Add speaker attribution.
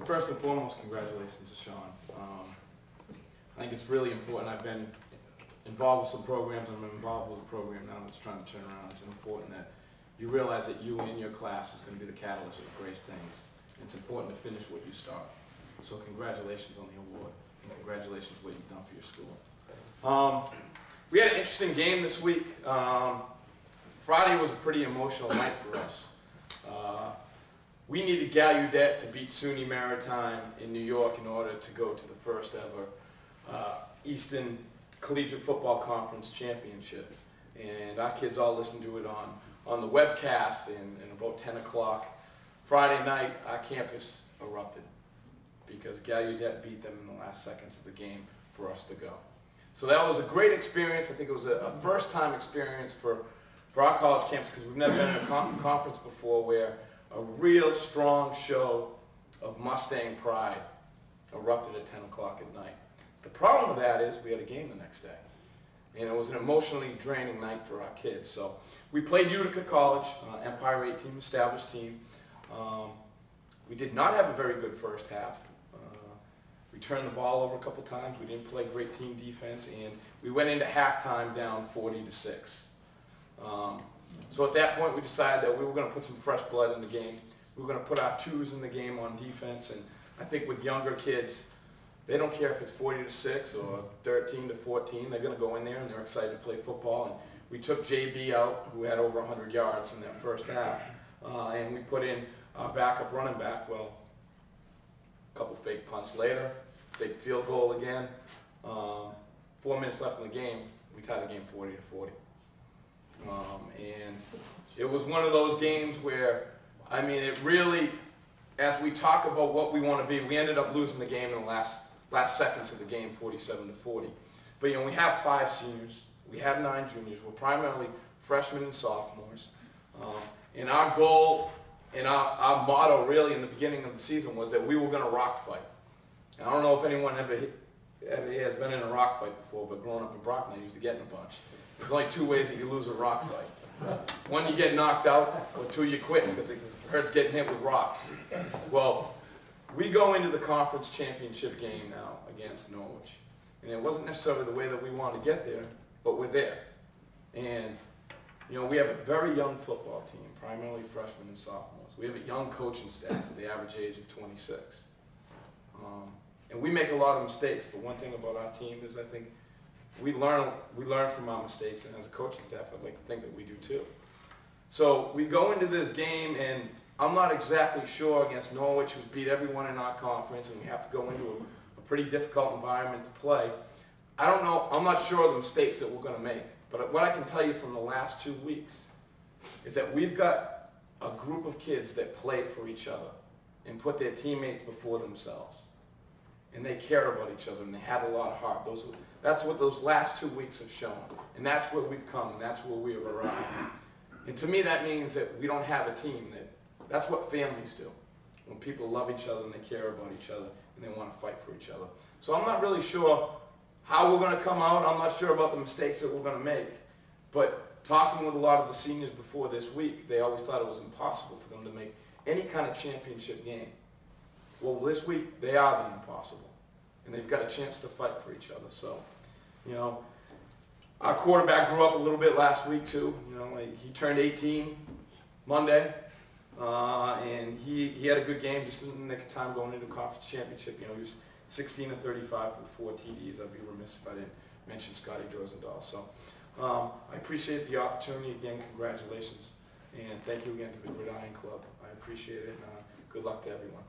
Speaker 1: First and foremost, congratulations to Sean. I think it's really important. I've been involved with some programs, and I'm involved with a program now that's trying to turn around. It's important that you realize that you and your class is going to be the catalyst for great things. And it's important to finish what you start. So congratulations on the award, and congratulations what you've done for your school. We had an interesting game this week. Friday was a pretty emotional night for us. We needed Gallaudet to beat SUNY Maritime in New York in order to go to the first ever Eastern Collegiate Football Conference Championship. And our kids all listened to it on the webcast, and about 10 o'clock Friday night, our campus erupted because Gallaudet beat them in the last seconds of the game for us to go. So that was a great experience. I think it was a first-time experience for our college campus because we've never been in a conference before where a real strong show of Mustang pride erupted at 10 o'clock at night. The problem with that is we had a game the next day, and it was an emotionally draining night for our kids. So we played Utica College, Empire 8 team, established team. We did not have a very good first half. We turned the ball over a couple times. We didn't play great team defense, and we went into halftime down 40-6. So at that point, we decided that we were going to put some fresh blood in the game. We were going to put our twos in the game on defense, and I think with younger kids, they don't care if it's 40-6 or 13-14. They're going to go in there and they're excited to play football. And we took JB out, who had over 100 yards in that first half, and we put in our backup running back. Well, a couple fake punts later, fake field goal again. 4 minutes left in the game, we tied the game 40-40. And it was one of those games where, I mean, it really, as we talk about what we want to be, we ended up losing the game in the last seconds of the game, 47-40. But, you know, we have 5 seniors, we have 9 juniors, we're primarily freshmen and sophomores. And our goal and our motto really in the beginning of the season was that we were going to rock fight. And I don't know if anyone ever has been in a rock fight before, but growing up in Brockton, I used to get in a bunch. There's only 2 ways that you lose a rock fight. 1, you get knocked out, or 2, you quit because it hurts getting hit with rocks. Well, we go into the conference championship game now against Norwich. And it wasn't necessarily the way that we wanted to get there, but we're there. And, you know, we have a very young football team, primarily freshmen and sophomores. We have a young coaching staff with the average age of 26. And we make a lot of mistakes, but one thing about our team is I think we learn from our mistakes, and as a coaching staff, I'd like to think that we do too. So we go into this game, and I'm not exactly sure against Norwich, who's beat everyone in our conference, and we have to go into a pretty difficult environment to play. I don't know, I'm not sure of the mistakes that we're going to make, but what I can tell you from the last 2 weeks is that we've got a group of kids that play for each other and put their teammates before themselves. And they care about each other, and they have a lot of heart. That's what those last 2 weeks have shown. And that's where we've come, and that's where we have arrived. And to me, that means that we don't have a team. That's what families do. When people love each other and they care about each other and they want to fight for each other. So I'm not really sure how we're going to come out. I'm not sure about the mistakes that we're going to make. But talking with a lot of the seniors before this week, they always thought it was impossible for them to make any kind of championship game. Well, this week, they are the impossible. And they've got a chance to fight for each other. So, you know, our quarterback grew up a little bit last week too. You know, he turned 18 Monday, and he had a good game just in the nick of time going into the conference championship. You know, he was 16 of 35 with 4 TDs. I'd be remiss if I didn't mention Scotty Drosendahl. So I appreciate the opportunity. Again, congratulations. And thank you again to the Gridiron Club. I appreciate it, and good luck to everyone.